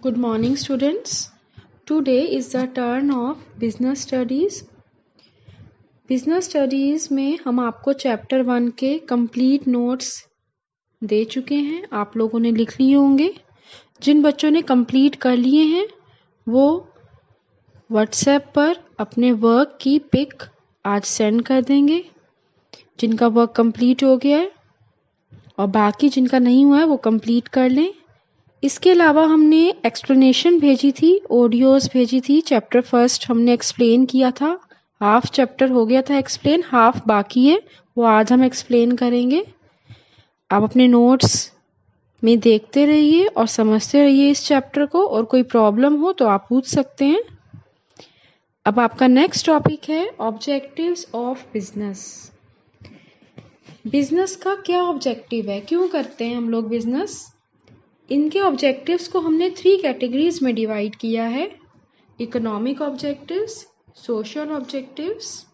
Good morning, students. Today is the turn of business studies. Business studies में हम आपको chapter 1 के complete notes दे चुके हैं, आप लोगों ने लिख लिए होंगे। जिन बच्चों ने कंप्लीट कर लिए हैं वो व्हाट्सएप पर अपने वर्क की पिक आज सेंड कर देंगे। जिनका वर्क कंप्लीट हो गया है और बाकी जिनका नहीं हुआ है वो कंप्लीट कर लें। इसके अलावा हमने एक्सप्लेनेशन भेजी थी, ऑडियोज भेजी थी। चैप्टर फर्स्ट हमने एक्सप्लेन किया था, हाफ चैप्टर हो गया था एक्सप्लेन, हाफ बाकी है, वो आज हम एक्सप्लेन करेंगे। आप अपने नोट्स में देखते रहिए और समझते रहिए इस चैप्टर को, और कोई प्रॉब्लम हो तो आप पूछ सकते हैं। अब आपका नेक्स्ट टॉपिक है ऑब्जेक्टिव्स ऑफ बिजनेस। बिजनेस का क्या ऑब्जेक्टिव है, क्यों करते हैं हम लोग बिजनेस? इनके ऑब्जेक्टिव्स को हमने 3 कैटेगरीज में डिवाइड किया है: economic objectives, social objectives.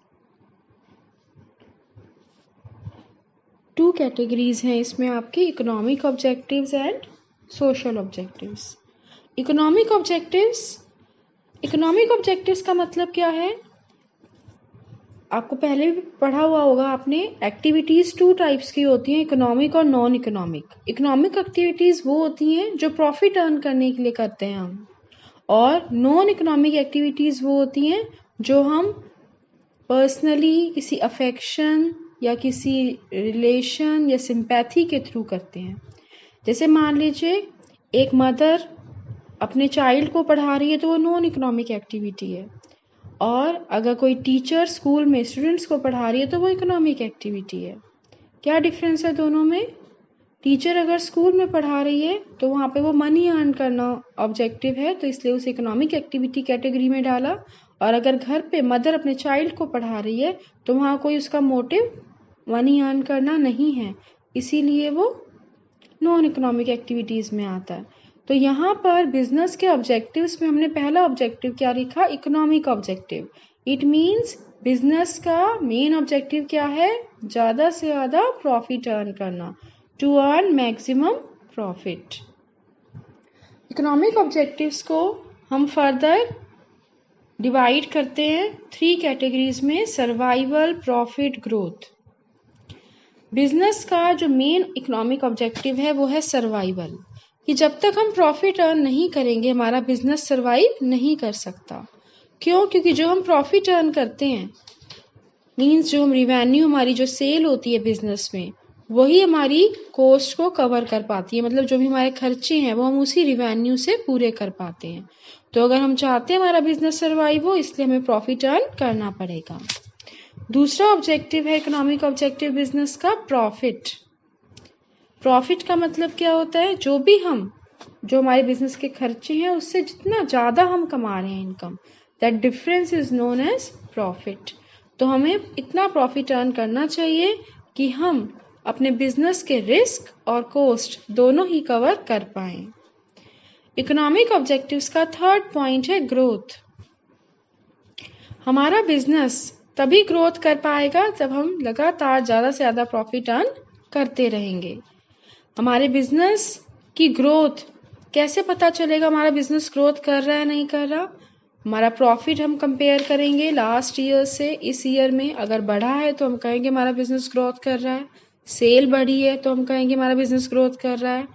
2 categories हैं इसमें आपकी, economic objectives and social objectives. Economic objectives का मतलब क्या है? आपको पहले भी पढ़ा हुआ होगा आपने। एक्टिविटीज 2 टाइप्स की होती हैं, इकोनॉमिक और नॉन इकोनॉमिक। इकोनॉमिक एक्टिविटीज वो होती हैं जो प्रॉफिट अर्न करने के लिए करते हैं हम, और नॉन इकोनॉमिक एक्टिविटीज वो होती हैं जो हम पर्सनली किसी अफेक्शन या किसी रिलेशन या सिंपैथी के थ्रू करते हैं। जैसे मान लीजिए एक मदर अपने चाइल्ड को पढ़ा रही है तो वो नॉन इकोनॉमिक एक्टिविटी है, और अगर कोई टीचर स्कूल में स्टूडेंट्स को पढ़ा रही है तो वो इकोनॉमिक एक्टिविटी है। क्या डिफरेंस है दोनों में? टीचर अगर स्कूल में पढ़ा रही है तो वहाँ पे वो मनी अर्न करना ऑब्जेक्टिव है, तो इसलिए उसे इकोनॉमिक एक्टिविटी कैटेगरी में डाला। और अगर घर पे मदर अपने चाइल्ड को पढ़ा रही है तो वहाँ कोई उसका मोटिव मनी अर्न करना नहीं है, इसीलिए वो नॉन इकोनॉमिक एक्टिविटीज़ में आता है। तो यहाँ पर बिजनेस के ऑब्जेक्टिव्स में हमने पहला ऑब्जेक्टिव क्या लिखा? Economic objective. It means business का मेन ऑब्जेक्टिव क्या है? ज़्यादा से ज़्यादा प्रॉफिट अर्न करना, to earn maximum profit. Economic objectives को हम फर्दर डिवाइड करते हैं 3 कैटेगरीज में: सर्वाइवल, प्रॉफिट, ग्रोथ। बिजनेस का जो मेन इकोनॉमिक ऑब्जेक्टिव है वो है सर्वाइवल, कि जब तक हम प्रॉफिट अर्न नहीं करेंगे हमारा बिजनेस सर्वाइव नहीं कर सकता। क्यों? क्योंकि जो हम प्रॉफिट अर्न करते हैं, मीन्स जो हम रिवेन्यू, हमारी जो सेल होती है बिजनेस में, वही हमारी कॉस्ट को कवर कर पाती है। मतलब जो भी हमारे खर्चे हैं वो हम उसी रिवेन्यू से पूरे कर पाते हैं। तो अगर हम चाहते हैं हमारा बिजनेस सर्वाइव हो, इसलिए हमें प्रॉफिट अर्न करना पड़ेगा। दूसरा ऑब्जेक्टिव है इकोनॉमिक ऑब्जेक्टिव बिजनेस का, प्रॉफिट। प्रॉफिट का मतलब क्या होता है? जो हमारे बिजनेस के खर्चे हैं उससे जितना ज़्यादा हम कमा रहे हैं income, that difference is known as profit. तो हमें इतना प्रॉफिट अर्न करना चाहिए कि हम अपने बिजनेस के रिस्क और कॉस्ट दोनों ही कवर कर पाएं। इकोनॉमिक ऑब्जेक्टिव्स का थर्ड पॉइंट है ग्रोथ। हमारा बिजनेस तभी ग्रोथ कर पाएगा जब हम लगातार ज़्यादा से ज़्यादा प्रॉफिट अर्न करते रहेंगे। हमारे बिजनेस की ग्रोथ कैसे पता चलेगा हमारा बिजनेस ग्रोथ कर रहा है नहीं कर रहा? हमारा प्रॉफिट हम कंपेयर करेंगे लास्ट ईयर से इस ईयर में, अगर बढ़ा है तो हम कहेंगे हमारा बिजनेस ग्रोथ कर रहा है। सेल बढ़ी है तो हम कहेंगे हमारा बिजनेस ग्रोथ कर रहा है।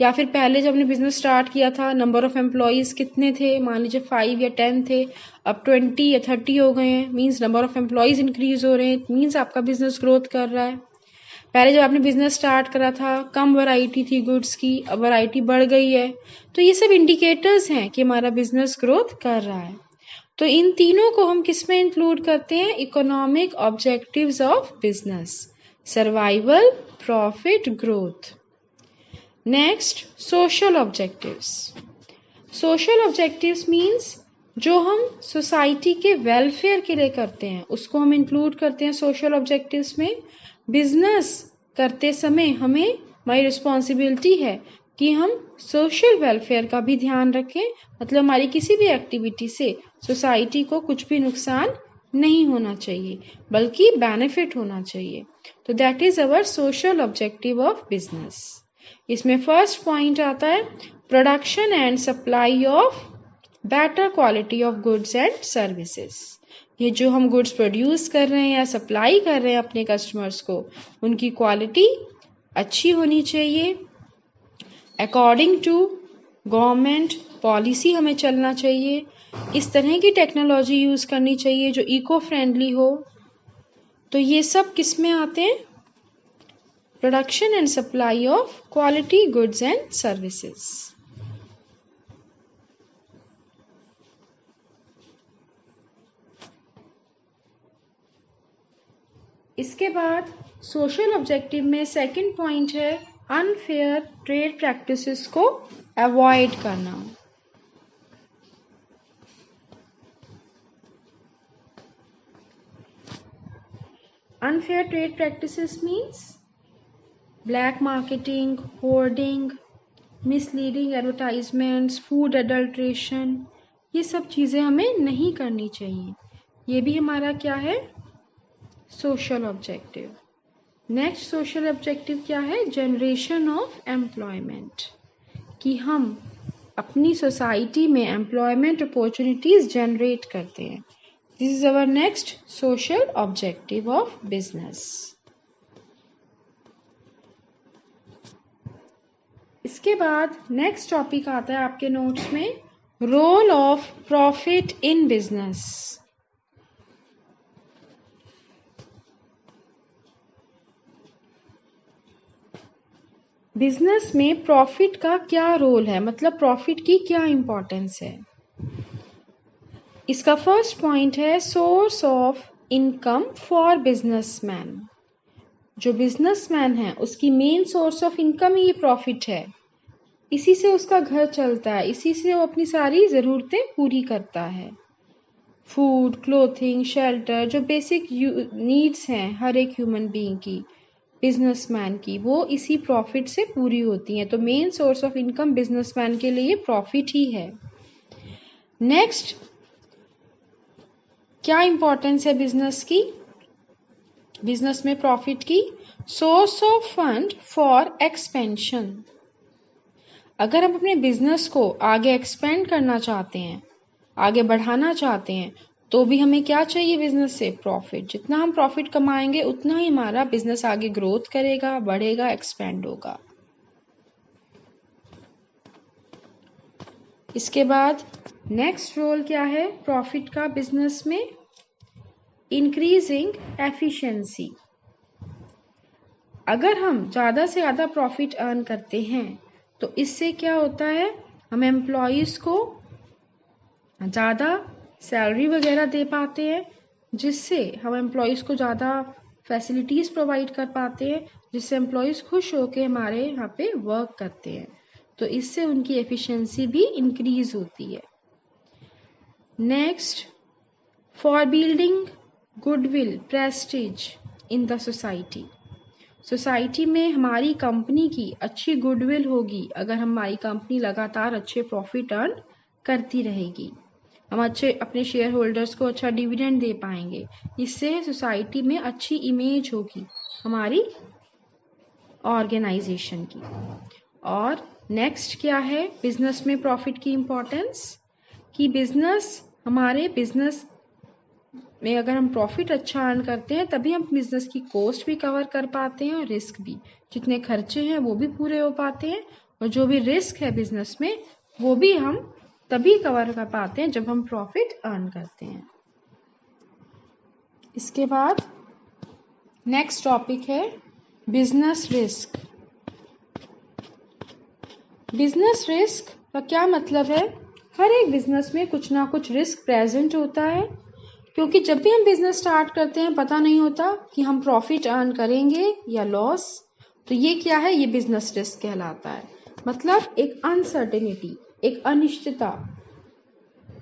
या फिर पहले जब हमने बिजनेस स्टार्ट किया था नंबर ऑफ एम्प्लॉयज़ कितने थे, मान लीजिए 5 या 10 थे, अब 20 या 30 हो गए हैं, means number of employees increase हो रहे हैं, मीन्स आपका बिजनेस ग्रोथ कर रहा है। पहले जब आपने बिजनेस स्टार्ट करा था कम वैरायटी थी गुड्स की, अब वैरायटी बढ़ गई है। तो ये सब इंडिकेटर्स हैं कि हमारा बिजनेस ग्रोथ कर रहा है। तो इन तीनों को हम किस में इंक्लूड करते हैं? Economic objectives of business: survival, profit, growth. Next, social objectives. Social objectives means जो हम सोसाइटी के वेलफेयर के लिए करते हैं उसको हम इंक्लूड करते हैं सोशल ऑब्जेक्टिव्स में। बिजनेस करते समय हमारी रिस्पॉन्सिबिलिटी है कि हम सोशल वेलफेयर का भी ध्यान रखें, मतलब हमारी किसी भी एक्टिविटी से सोसाइटी को कुछ भी नुकसान नहीं होना चाहिए बल्कि बेनिफिट होना चाहिए। तो that is our social objective of business. इसमें फर्स्ट पॉइंट आता है production and supply of better quality of goods and services. ये जो हम गुड्स प्रोड्यूस कर रहे हैं या सप्लाई कर रहे हैं अपने कस्टमर्स को, उनकी क्वालिटी अच्छी होनी चाहिए। अकॉर्डिंग टू गवर्नमेंट पॉलिसी हमें चलना चाहिए। इस तरह की टेक्नोलॉजी यूज़ करनी चाहिए जो इको फ्रेंडली हो। तो ये सब किस में आते हैं? Production and supply of quality goods and services. इसके बाद सोशल ऑब्जेक्टिव में सेकंड पॉइंट है अनफेयर ट्रेड प्रैक्टिसेस को अवॉइड करना। Unfair trade practices means black marketing, hoarding, misleading advertisements, food adulteration, ये सब चीज़ें हमें नहीं करनी चाहिए। ये भी हमारा क्या है? Social objective. Next social objective क्या है? जनरेशन ऑफ एम्प्लॉयमेंट, कि हम अपनी सोसाइटी में एम्प्लॉयमेंट अपॉर्चुनिटीज जनरेट करते हैं। This is our next social objective of business. इसके बाद नेक्स्ट टॉपिक आता है आपके नोट्स में role of profit in business. Business में प्रॉफिट का क्या रोल है, मतलब प्रॉफिट की क्या इंपॉर्टेंस है। इसका फर्स्ट पॉइंट है source of income for businessman. जो बिजनेसमैन है उसकी main source of income he profit है। इसी से उसका घर चलता है, इसी से वो अपनी सारी ज़रूरतें पूरी करता है। फूड, क्लोथिंग, शेल्टर, जो बेसिक नीड्स हैं हर एक ह्यूमन बीइंग की, बिजनेसमैन की, वो इसी प्रॉफिट से पूरी होती हैं। तो main source of income businessman के लिए प्रॉफिट ही है। नेक्स्ट, क्या इंपॉर्टेंस है बिजनेस की? बिजनेस में प्रॉफिट की source of fund for expansion. अगर हम अपने बिजनेस को आगे एक्सपेंड करना चाहते हैं, आगे बढ़ाना चाहते हैं, तो भी हमें क्या चाहिए बिजनेस से? प्रॉफिट। जितना हम प्रॉफिट कमाएंगे उतना ही हमारा बिजनेस आगे ग्रोथ करेगा, बढ़ेगा, एक्सपेंड होगा। इसके बाद नेक्स्ट रोल क्या है प्रॉफिट का बिजनेस में? Increasing efficiency. अगर हम ज़्यादा से ज़्यादा प्रॉफिट अर्न करते हैं तो इससे क्या होता है? हम एम्प्लॉयज़ को ज़्यादा सैलरी वगैरह दे पाते हैं, जिससे हम एम्प्लॉयज़ को ज़्यादा फैसिलिटीज़ प्रोवाइड कर पाते हैं, जिससे एम्प्लॉयज़ खुश होकर हमारे यहाँ पे वर्क करते हैं। तो इससे उनकी एफिशिएंसी भी इंक्रीज होती है। Next, for building goodwill Prestige in the society. Society में हमारी कंपनी की अच्छी गुडविल होगी अगर हमारी कंपनी लगातार अच्छे प्रॉफिट अर्न करती रहेगी। हम अच्छे अपने शेयर होल्डर्स को अच्छा डिविडेंड दे पाएंगे। इससे सोसाइटी में अच्छी इमेज होगी हमारी ऑर्गेनाइजेशन की। और नेक्स्ट क्या है बिजनेस में प्रॉफिट की इम्पोर्टेंस? कि हमारे बिजनेस में अगर हम प्रॉफिट अच्छा अर्न करते हैं तभी हम बिजनेस की कॉस्ट भी कवर कर पाते हैं और रिस्क भी। जितने खर्चे हैं वो भी पूरे हो पाते हैं और जो भी रिस्क है बिजनेस में वो भी हम तभी कवर कर पाते हैं जब हम प्रॉफिट अर्न करते हैं। इसके बाद नेक्स्ट टॉपिक है बिजनेस रिस्क। बिजनेस रिस्क का क्या मतलब है? हर एक बिजनेस में कुछ ना कुछ रिस्क प्रेजेंट होता है, क्योंकि जब भी हम बिजनेस स्टार्ट करते हैं पता नहीं होता कि हम प्रॉफिट अर्न करेंगे या लॉस। तो ये क्या है? ये बिजनेस रिस्क कहलाता है। मतलब एक अनसर्टेनिटी, एक अनिश्चितता,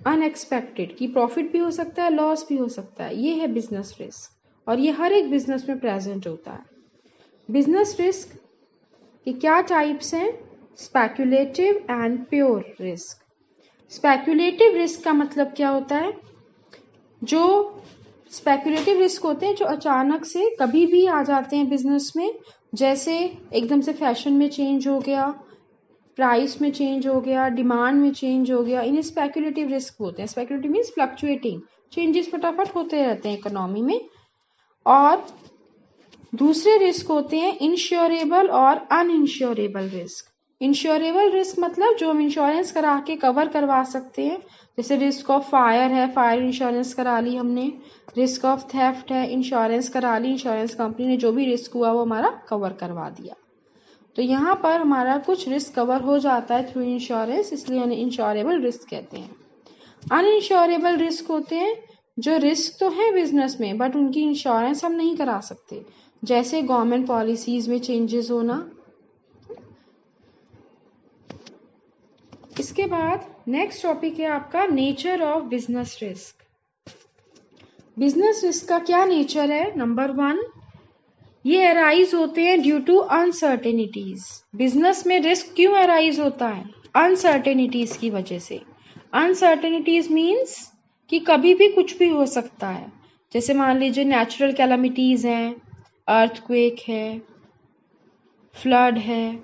अनएक्सपेक्टेड, कि प्रॉफिट भी हो सकता है, लॉस भी हो सकता है। ये है बिजनेस रिस्क और ये हर एक बिजनेस में प्रेजेंट होता है। बिजनेस रिस्क के क्या टाइप्स हैं? Speculative and pure risk. Speculative risk का मतलब क्या होता है? जो स्पेक्युलेटिव रिस्क होते हैं जो अचानक से कभी भी आ जाते हैं बिजनेस में, जैसे एकदम से फैशन में चेंज हो गया, प्राइस में चेंज हो गया, डिमांड में चेंज हो गया, इन्हें स्पेकुलेटिव रिस्क बोलते हैं। स्पेकुलेटिव मीन्स फ्लक्चुएटिंग, चेंजेस फटाफट होते रहते हैं इकोनॉमी में। और दूसरे रिस्क होते हैं इंश्योरेबल और अनइंश्योरेबल रिस्क। इंश्योरेबल रिस्क मतलब जो हम इंश्योरेंस करा के कवर करवा सकते हैं, जैसे रिस्क ऑफ फायर है, फायर इंश्योरेंस करा ली हमने। रिस्क ऑफ थेफ्ट है, इंश्योरेंस करा ली, इंश्योरेंस कंपनी ने जो भी रिस्क हुआ वो हमारा कवर करवा दिया। तो यहाँ पर हमारा कुछ रिस्क कवर हो जाता है थ्रू इंश्योरेंस, इसलिए उन्हें इंश्योरेबल रिस्क कहते हैं। अनइंश्योरेबल रिस्क होते हैं जो रिस्क तो है बिजनेस में बट उनकी इंश्योरेंस हम नहीं करा सकते, जैसे गवर्नमेंट पॉलिसीज में चेंजेस होना। इसके बाद नेक्स्ट टॉपिक है आपका nature of business risk. Business risk का क्या नेचर है? नंबर 1, ये अराइज होते हैं ड्यू टू अनसर्टेनिटीज। बिजनेस में रिस्क क्यों अराइज होता है? अनसर्टेनिटीज की वजह से। अनसर्टेनिटीज मीन्स कि कभी भी कुछ भी हो सकता है। जैसे मान लीजिए नेचुरल कैलामिटीज हैं, अर्थक्वेक है, फ्लड है,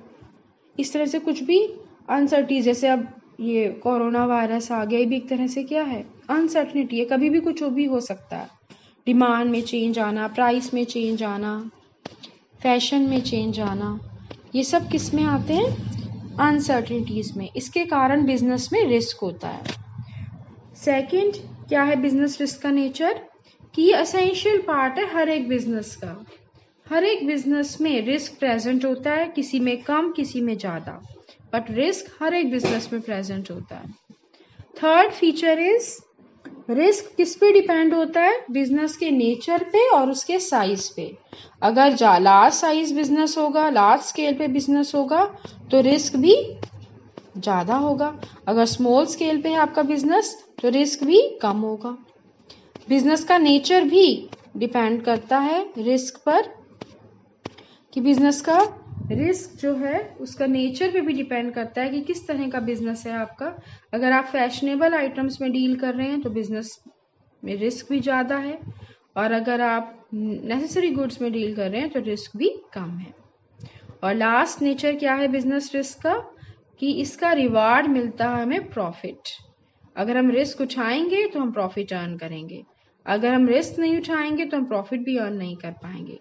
इस तरह से कुछ भी अनसर्टी, जैसे अब ये कोरोना वायरस आ गया, ये भी एक तरह से क्या है? अनसर्टनिटी है, कभी भी कुछ भी हो सकता है। डिमांड में चेंज आना, प्राइस में चेंज आना, फैशन में चेंज आना, ये सब किस में आते हैं? अनसर्टनिटीज में। इसके कारण बिजनेस में रिस्क होता है। सेकंड, क्या है बिजनेस रिस्क का नेचर? कि ये असेंशियल पार्ट है हर एक बिजनेस का। हर एक बिजनेस में रिस्क प्रेजेंट होता है, किसी में कम किसी में ज़्यादा, बट रिस्क हर एक बिजनेस में प्रेजेंट होता है। थर्ड फीचर इज, रिस्क किस पे डिपेंड होता है? बिजनेस के नेचर पे और उसके साइज पे। अगर लार्ज साइज बिजनेस होगा, लार्ज स्केल पे बिजनेस होगा तो रिस्क भी ज़्यादा होगा। अगर स्मॉल स्केल पे है आपका बिजनेस तो रिस्क भी कम होगा। बिजनेस का नेचर भी डिपेंड करता है रिस्क पर, कि बिजनेस का रिस्क जो है उसका नेचर पे भी डिपेंड करता है कि किस तरह का बिजनेस है आपका। अगर आप फैशनेबल आइटम्स में डील कर रहे हैं तो बिजनेस में रिस्क भी ज़्यादा है, और अगर आप नेसेसरी गुड्स में डील कर रहे हैं तो रिस्क भी कम है। और लास्ट नेचर क्या है बिजनेस रिस्क का? कि इसका रिवार्ड मिलता है हमें प्रॉफिट। अगर हम रिस्क उठाएंगे तो हम प्रॉफिट अर्न करेंगे, अगर हम रिस्क नहीं उठाएंगे तो हम प्रॉफिट भी अर्न नहीं कर पाएंगे।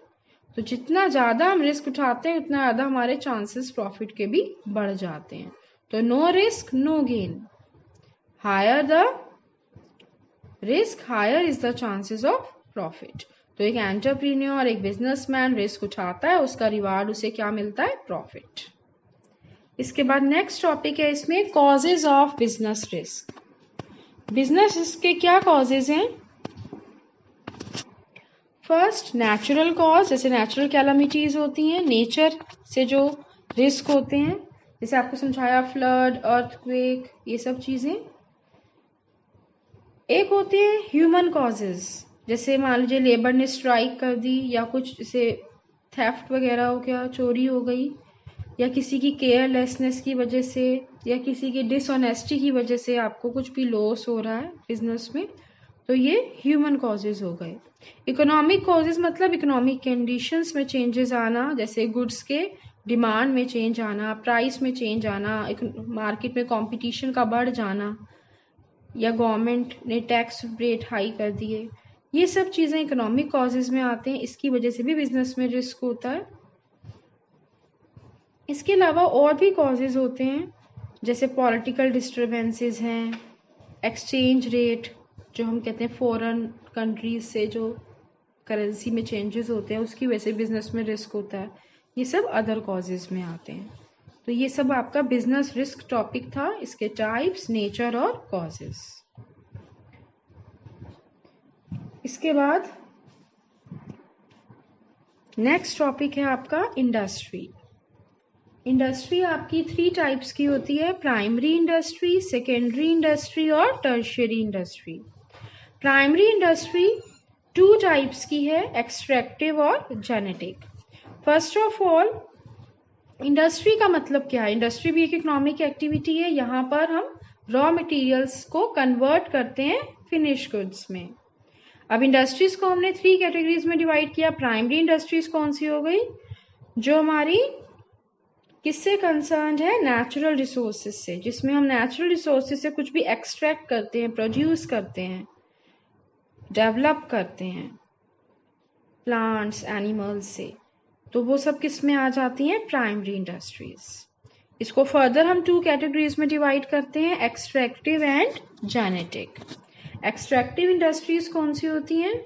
तो जितना ज़्यादा हम रिस्क उठाते हैं उतना ज़्यादा हमारे चांसेस प्रॉफिट के भी बढ़ जाते हैं। तो no risk no gain, higher the risk higher is the chances of profit. तो एक एंटरप्रेन्योर, एक बिजनेसमैन रिस्क उठाता है, उसका रिवार्ड उसे क्या मिलता है? प्रॉफिट। इसके बाद नेक्स्ट टॉपिक है इसमें causes of business risk. Business risk के क्या कॉजेज हैं? फर्स्ट, नेचुरल कॉज, जैसे नेचुरल कैलामिटीज होती हैं, नेचर से जो रिस्क होते हैं, जैसे आपको समझाया फ्लड, अर्थक्वेक, ये सब चीज़ें। एक होते हैं ह्यूमन कॉजेज, जैसे मान लीजिए लेबर ने स्ट्राइक कर दी, या कुछ जैसे थेफ्ट वगैरह हो गया, चोरी हो गई, या किसी की केयरलेसनेस की वजह से, या किसी की डिसऑनेस्टी की वजह से आपको कुछ भी लॉस हो रहा है बिजनेस में, तो ये ह्यूमन कॉजेज हो गए। इकोनॉमिक कॉजेज मतलब इकोनॉमिक कंडीशंस में चेंजेस आना, जैसे गुड्स के डिमांड में चेंज आना, प्राइस में चेंज आना, मार्केट में कंपटीशन का बढ़ जाना, या गवर्नमेंट ने टैक्स रेट हाई कर दिए, ये सब चीज़ें इकोनॉमिक कॉजेज में आते हैं। इसकी वजह से भी बिजनेस में रिस्क होता है। इसके अलावा और भी कॉजेज होते हैं, जैसे पॉलिटिकल डिस्टर्बेंसेस हैं, एक्सचेंज रेट जो हम कहते हैं फॉरेन कंट्रीज से जो करेंसी में चेंजेस होते हैं उसकी वजह से बिजनेस में रिस्क होता है। ये सब अदर कॉजेज में आते हैं। तो ये सब आपका बिजनेस रिस्क टॉपिक था, इसके टाइप्स, नेचर और कॉजेज। इसके बाद नेक्स्ट टॉपिक है आपका इंडस्ट्री। इंडस्ट्री आपकी 3 टाइप्स की होती है, प्राइमरी इंडस्ट्री, सेकेंडरी इंडस्ट्री और tertiary industry. Primary industry 2 types की है, एक्सट्रैक्टिव और genetic. First of all, industry का मतलब क्या है? इंडस्ट्री भी एक इकोनॉमिक एक्टिविटी है। यहाँ पर हम रॉ मटेरियल्स को कन्वर्ट करते हैं फिनिश गुड्स में। अब इंडस्ट्रीज को हमने 3 कैटेगरीज में डिवाइड किया। प्राइमरी इंडस्ट्रीज कौन सी हो गई? जो हमारी किससे कंसर्न्ड है, नेचुरल रिसोर्सेज से, जिसमें हम नेचुरल रिसोर्सेज से कुछ भी एक्सट्रैक्ट करते हैं, प्रोड्यूस करते हैं, डेवलप करते हैं प्लांट्स, एनिमल्स से, तो वो सब किस में आ जाती हैं, प्राइमरी इंडस्ट्रीज। इसको फर्दर हम 2 कैटेगरीज में डिवाइड करते हैं, extractive and genetic. Extractive industries कौन सी होती हैं,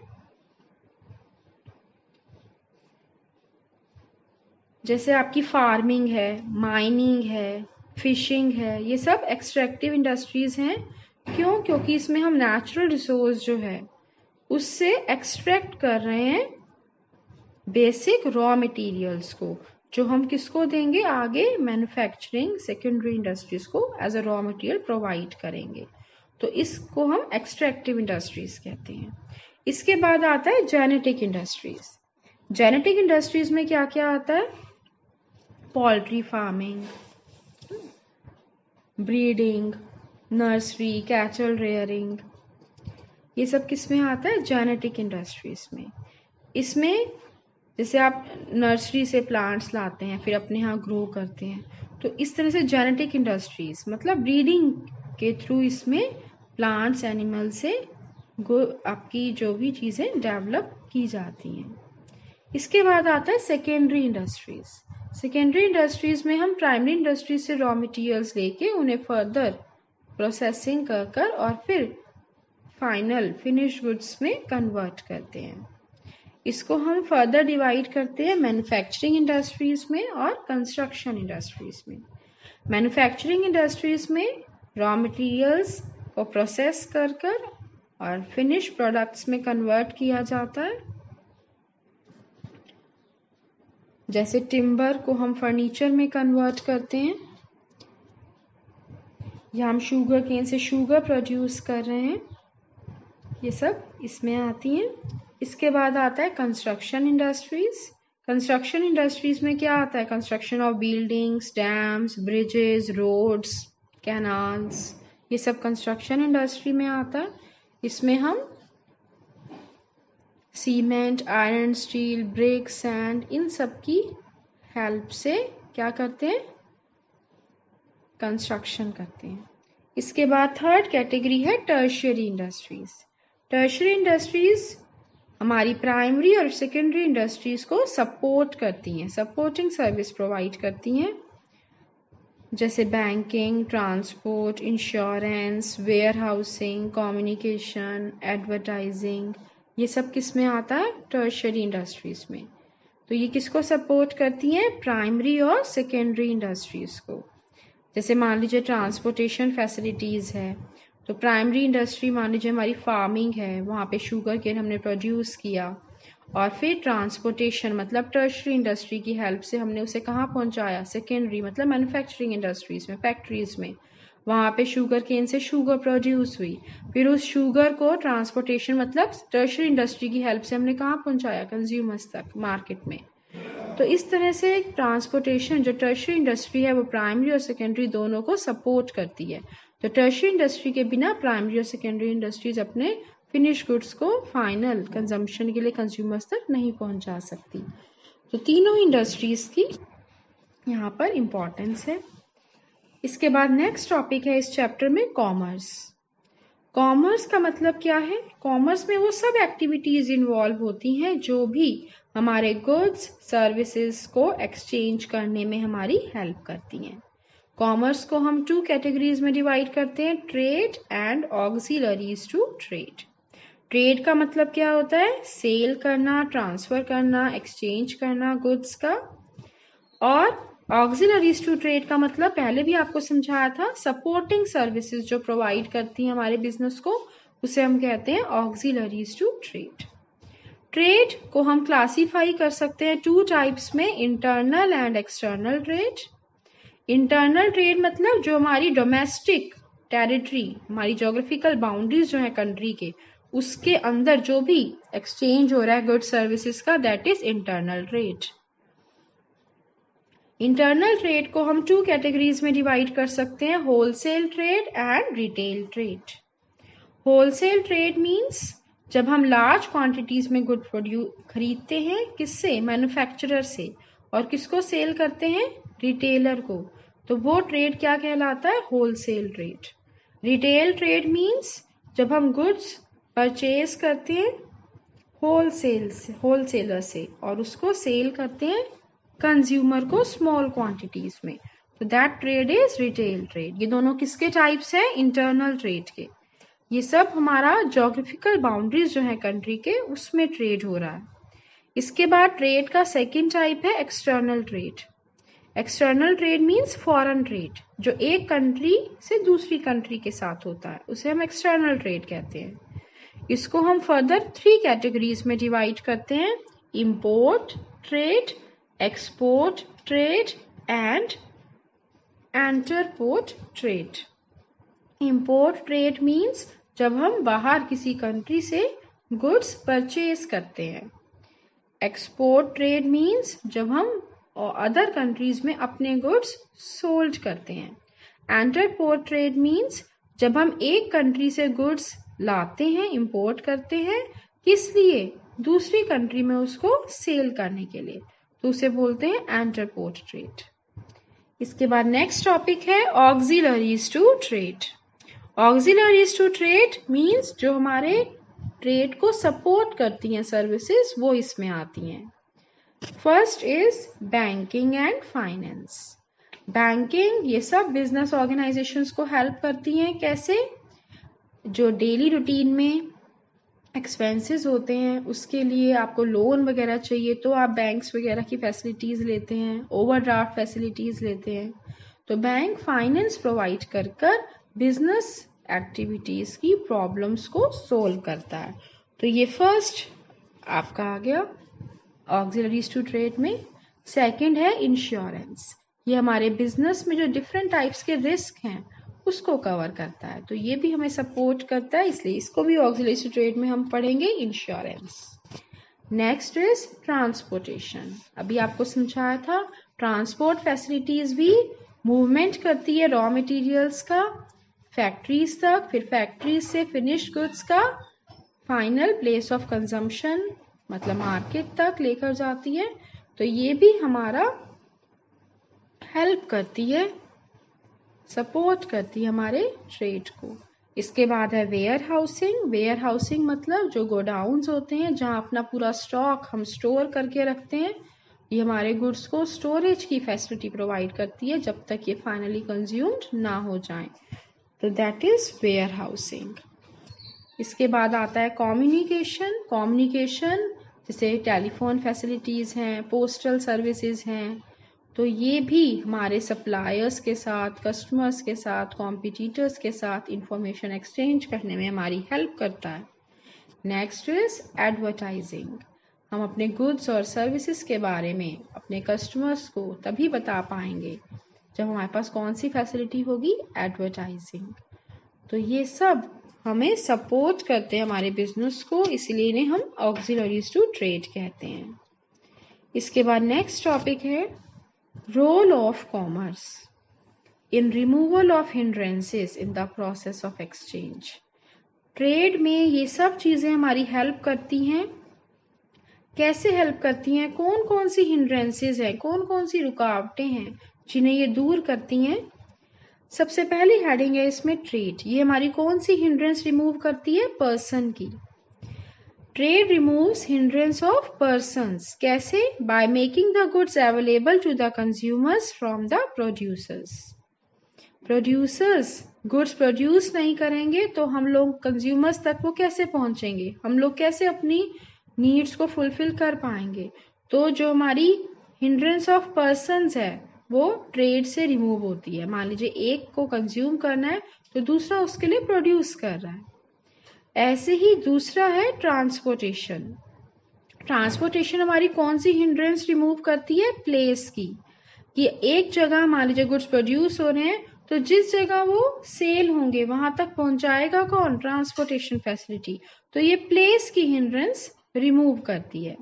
जैसे आपकी फार्मिंग है, माइनिंग है, फिशिंग है, ये सब एक्सट्रैक्टिव इंडस्ट्रीज हैं। क्यों? क्योंकि इसमें हम नेचुरल रिसोर्स जो है उससे एक्सट्रैक्ट कर रहे हैं बेसिक रॉ मटेरियल्स को, जो हम किसको देंगे आगे, मैन्युफैक्चरिंग सेकेंडरी इंडस्ट्रीज को as a raw material provide करेंगे। तो इसको हम एक्सट्रैक्टिव इंडस्ट्रीज कहते हैं। इसके बाद आता है जेनेटिक इंडस्ट्रीज। जेनेटिक इंडस्ट्रीज में क्या क्या आता है, poultry farming, breeding, nursery, cattle rearing, ये सब किस में आता है, जेनेटिक इंडस्ट्रीज में। इसमें जैसे आप नर्सरी से प्लांट्स लाते हैं फिर अपने यहाँ ग्रो करते हैं, तो इस तरह से जेनेटिक इंडस्ट्रीज मतलब ब्रीडिंग के थ्रू इसमें प्लांट्स, एनिमल से आपकी जो भी चीज़ें डेवलप की जाती हैं। इसके बाद आता है सेकेंडरी इंडस्ट्रीज। सेकेंडरी इंडस्ट्रीज में हम प्राइमरी इंडस्ट्रीज से रॉ मटेरियल्स लेके उन्हें फर्दर प्रोसेसिंग कर और फिर फाइनल फिनिश गुड्स में कन्वर्ट करते हैं। इसको हम फर्दर डिवाइड करते हैं मैन्युफैक्चरिंग इंडस्ट्रीज में और कंस्ट्रक्शन इंडस्ट्रीज में। मैन्युफैक्चरिंग इंडस्ट्रीज में रॉ मटेरियल्स को प्रोसेस कर और फिनिश प्रोडक्ट्स में कन्वर्ट किया जाता है। जैसे टिम्बर को हम फर्नीचर में कन्वर्ट करते हैं, या हम शुगर केन से शुगर प्रोड्यूस कर रहे हैं, ये सब इसमें आती हैं। इसके बाद आता है कंस्ट्रक्शन इंडस्ट्रीज। कंस्ट्रक्शन इंडस्ट्रीज में क्या आता है, construction of buildings, dams, bridges, roads, canals, ये सब कंस्ट्रक्शन इंडस्ट्री में आता है। इसमें हम cement, iron, steel, brick, sand, इन सब की हेल्प से क्या करते हैं, कंस्ट्रक्शन करते हैं। इसके बाद थर्ड कैटेगरी है टर्शियरी इंडस्ट्रीज। टर्शियरी इंडस्ट्रीज हमारी प्राइमरी और सेकेंडरी इंडस्ट्रीज को सपोर्ट करती हैं, सपोर्टिंग सर्विस प्रोवाइड करती हैं, जैसे banking, transport, insurance, warehousing, communication, advertising, ये सब किस में आता है, टर्शियरी इंडस्ट्रीज में। तो ये किसको सपोर्ट करती हैं, प्राइमरी और सेकेंडरी इंडस्ट्रीज को। जैसे मान लीजिए ट्रांसपोर्टेशन फैसिलिटीज़ है, तो प्राइमरी इंडस्ट्री मान लीजिए हमारी फार्मिंग है, वहाँ पे शुगर केन हमने प्रोड्यूस किया और फिर ट्रांसपोर्टेशन मतलब टर्शियरी इंडस्ट्री की हेल्प से हमने उसे कहाँ पहुँचाया, सेकेंडरी मतलब मैन्युफैक्चरिंग इंडस्ट्रीज में, फैक्ट्रीज में, वहाँ पे शुगर केन से शुगर प्रोड्यूस हुई, फिर उस शुगर को ट्रांसपोर्टेशन मतलब टर्शियरी इंडस्ट्री की हेल्प से हमने कहाँ पहुँचाया, कंज्यूमर्स तक, मार्केट में। तो इस तरह से ट्रांसपोर्टेशन जो टर्शियरी इंडस्ट्री है वो प्राइमरी और सेकेंडरी दोनों को सपोर्ट करती है। तो टर्शियरी इंडस्ट्री के बिना प्राइमरी और सेकेंडरी इंडस्ट्रीज अपने फिनिश गुड्स को फाइनल कंजम्पशन के लिए कंज्यूमर्स तक नहीं पहुंचा सकती। तो तीनों इंडस्ट्रीज की यहाँ पर इम्पोर्टेंस है। इसके बाद नेक्स्ट टॉपिक है इस चैप्टर में कॉमर्स। कॉमर्स का मतलब क्या है, कॉमर्स में वो सब एक्टिविटीज इन्वॉल्व होती हैं जो भी हमारे गुड्स, सर्विसेज को एक्सचेंज करने में हमारी हेल्प करती हैं। कॉमर्स को हम 2 कैटेगरीज में डिवाइड करते हैं, trade and auxiliaries to trade. Trade का मतलब क्या होता है, सेल करना, ट्रांसफर करना, एक्सचेंज करना गुड्स का। और ऑक्सिलरीज टू ट्रेड का मतलब पहले भी आपको समझाया था, सपोर्टिंग सर्विसेज जो प्रोवाइड करती हैं हमारे बिजनेस को, उसे हम कहते हैं ऑक्सिलरीज टू ट्रेड। ट्रेड को हम क्लासीफाई कर सकते हैं 2 टाइप्स में, internal and external trade. Internal trade मतलब जो हमारी डोमेस्टिक टेरिटरी, हमारी ज्योग्राफिकल बाउंड्रीज जो है कंट्री के, उसके अंदर जो भी एक्सचेंज हो रहा है गुड्स सर्विसेज का, that is internal trade. Internal trade को हम 2 कैटेगरीज में डिवाइड कर सकते हैं, wholesale trade and retail trade. Wholesale trade means जब हम लार्ज क्वांटिटीज में गुड खरीदते हैं, किससे, मैन्युफैक्चरर से, और किसको सेल करते हैं? रिटेलर को। तो वो ट्रेड क्या कहलाता है? Wholesale trade. Retail trade means जब हम गुड्स परचेज करते हैं होलसेलर से और उसको सेल करते हैं कंज्यूमर को स्मॉल क्वांटिटीज में, तो that trade is retail trade. ये दोनों किसके टाइप्स हैं? इंटरनल ट्रेड के। ये सब हमारा ज्योग्राफिकल बाउंड्रीज जो है कंट्री के, उसमें ट्रेड हो रहा है। इसके बाद ट्रेड का सेकंड टाइप है external trade. External trade means foreign trade, जो एक कंट्री से दूसरी कंट्री के साथ होता है, उसे हम एक्सटर्नल ट्रेड कहते हैं। इसको हम फर्दर 3 कैटेगरीज में डिवाइड करते हैं: import trade, export trade and interport trade. Import trade means जब हम बाहर किसी कंट्री से गुड्स परचेज करते हैं। एक्सपोर्ट ट्रेड मीन्स जब हम अदर कंट्रीज में अपने गुड्स सोल्ड करते हैं। इंटरपोर्ट ट्रेड मीन्स जब हम एक कंट्री से गुड्स लाते हैं, इंपोर्ट करते हैं, किस लिए? दूसरी कंट्री में उसको सेल करने के लिए, तो उसे बोलते हैं इंटरपोर्ट ट्रेड। इसके बाद नेक्स्ट टॉपिक है auxiliaries to trade. Auxiliaries to trade means जो हमारे ट्रेड को सपोर्ट करती हैं सर्विसेज, वो इसमें आती हैं। First is banking and finance. Banking ये सब बिजनेस ऑर्गेनाइजेशंस को हेल्प करती हैं। कैसे? जो डेली रूटीन में एक्सपेंसेस होते हैं उसके लिए आपको लोन वगैरह चाहिए, तो आप बैंक्स वगैरह की फैसिलिटीज़ लेते हैं, ओवरड्राफ्ट फैसिलिटीज़ लेते हैं। तो बैंक फाइनेंस प्रोवाइड कर कर बिजनेस एक्टिविटीज़ की प्रॉब्लम्स को सोल्व करता है। तो ये फर्स्ट आपका आ गया ऑक्सिलरीज टू ट्रेड में। सेकंड है इंश्योरेंस। ये हमारे बिजनेस में जो डिफरेंट टाइप्स के रिस्क हैं उसको कवर करता है, तो ये भी हमें सपोर्ट करता है, इसलिए इसको भी ऑक्सिलरी टू ट्रेड में हम पढ़ेंगे इंश्योरेंस। Next is transportation. अभी आपको समझाया था ट्रांसपोर्ट फैसिलिटीज भी मूवमेंट करती है रॉ मटेरियल्स का फैक्ट्रीज तक, फिर फैक्ट्रीज से फिनिश्ड गुड्स का फाइनल प्लेस ऑफ कंजम्पशन मतलब मार्केट तक लेकर जाती है। तो ये भी हमारा हेल्प करती है, सपोर्ट करती है हमारे ट्रेड को। इसके बाद है वेयर हाउसिंग। वेयर हाउसिंग मतलब जो गोडाउन्स होते हैं जहाँ अपना पूरा स्टॉक हम स्टोर करके रखते हैं, ये हमारे गुड्स को स्टोरेज की फैसिलिटी प्रोवाइड करती है जब तक ये फाइनली कंज्यूम्ड ना हो जाए, तो दैट इज वेयर हाउसिंग। इसके बाद आता है कम्युनिकेशन। कम्युनिकेशन जैसे टेलीफोन फैसिलिटीज़ हैं, पोस्टल सर्विसेज हैं, तो ये भी हमारे सप्लायर्स के साथ, कस्टमर्स के साथ, कॉम्पिटिटर्स के साथ इंफॉर्मेशन एक्सचेंज करने में हमारी हेल्प करता है। Next is advertising. हम अपने गुड्स और सर्विसेज के बारे में अपने कस्टमर्स को तभी बता पाएंगे जब हमारे पास कौन सी फैसिलिटी होगी? एडवर्टाइजिंग। तो ये सब हमें सपोर्ट करते हैं हमारे बिजनेस को, इसलिए इन्हें हम ऑक्सिलरीज टू ट्रेड कहते हैं। इसके बाद नेक्स्ट टॉपिक है role of commerce in removal of hindrances in the process of exchange. Trade में ये सब चीज़ें हमारी हेल्प करती हैं। कैसे हेल्प करती हैं? कौन कौन सी हिंड्रेंसेस हैं, कौन कौन सी रुकावटें हैं जिन्हें ये दूर करती हैं? सबसे पहली हेडिंग है इसमें ट्रेड। ये हमारी कौन सी हिंड्रेंस रिमूव करती है? पर्सन की। Trade removes hindrance of persons. कैसे? By making the goods available to the consumers from the producers. Producers goods produce नहीं करेंगे तो हम लोग कंज्यूमर्स तक वो कैसे पहुंचेंगे? हम लोग कैसे अपनी नीड्स को फुलफिल कर पाएंगे? तो जो हमारी हिंड्रेंस ऑफ पर्सन्स है वो ट्रेड से रिमूव होती है। मान लीजिए एक को कंज्यूम करना है तो दूसरा उसके लिए प्रोड्यूस कर रहा है। ऐसे ही दूसरा है ट्रांसपोर्टेशन। ट्रांसपोर्टेशन हमारी कौन सी हिंड्रेंस रिमूव करती है? प्लेस की। कि एक जगह मान लीजिए गुड्स प्रोड्यूस हो रहे हैं तो जिस जगह वो सेल होंगे वहां तक पहुंचाएगा कौन? Transportation facility. तो ये प्लेस की हिंड्रेंस रिमूव करती है।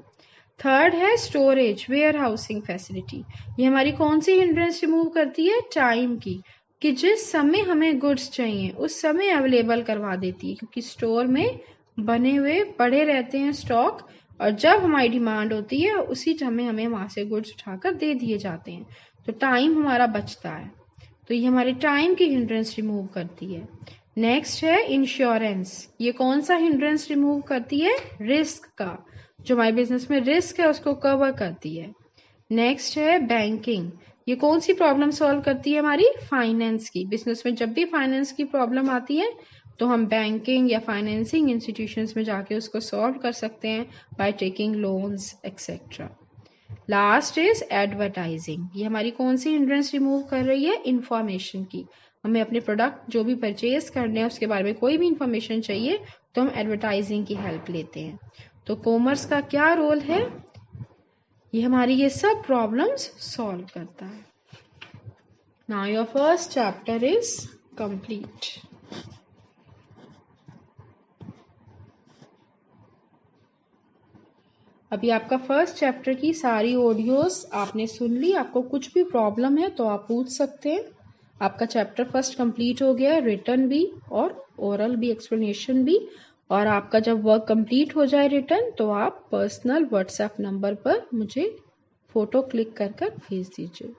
थर्ड है स्टोरेज वेयर हाउसिंग फैसिलिटी। ये हमारी कौन सी हिंड्रेंस रिमूव करती है? टाइम की, कि जिस समय हमें गुड्स चाहिए उस समय अवेलेबल करवा देती है, क्योंकि स्टोर में बने हुए पड़े रहते हैं स्टॉक, और जब हमारी डिमांड होती है उसी समय हमें वहाँ से गुड्स उठाकर दे दिए जाते हैं, तो टाइम हमारा बचता है। तो ये हमारे टाइम की हिंड्रेंस रिमूव करती है। नेक्स्ट है इंश्योरेंस। ये कौन सा हिंड्रेंस रिमूव करती है? रिस्क का, जो हमारे बिजनेस में रिस्क है उसको कवर करती है। नेक्स्ट है बैंकिंग। ये कौन सी प्रॉब्लम सॉल्व करती है? हमारी फाइनेंस की। बिजनेस में जब भी फाइनेंस की प्रॉब्लम आती है तो हम बैंकिंग या फाइनेंसिंग इंस्टीट्यूशंस में जाके उसको सॉल्व कर सकते हैं by taking loans etcetera. Last is advertising. ये हमारी कौन सी हिंड्रेंस रिमूव कर रही है? इंफॉर्मेशन की। हमें अपने प्रोडक्ट जो भी परचेज करने हैं उसके बारे में कोई भी इंफॉर्मेशन चाहिए तो हम एडवर्टाइजिंग की हेल्प लेते हैं। तो कॉमर्स का क्या रोल है? ये हमारी ये सब प्रॉब्लम्स सॉल्व करता है। Now your first chapter is complete. अभी आपका फर्स्ट चैप्टर की सारी ऑडियोज आपने सुन ली। आपको कुछ भी प्रॉब्लम है तो आप पूछ सकते हैं। आपका चैप्टर फर्स्ट कंप्लीट हो गया, रिटन भी और ओरल भी, एक्सप्लेनेशन भी। और आपका जब वर्क कंप्लीट हो जाए रिटन, तो आप पर्सनल व्हाट्सएप नंबर पर मुझे फोटो क्लिक कर भेज दीजिए।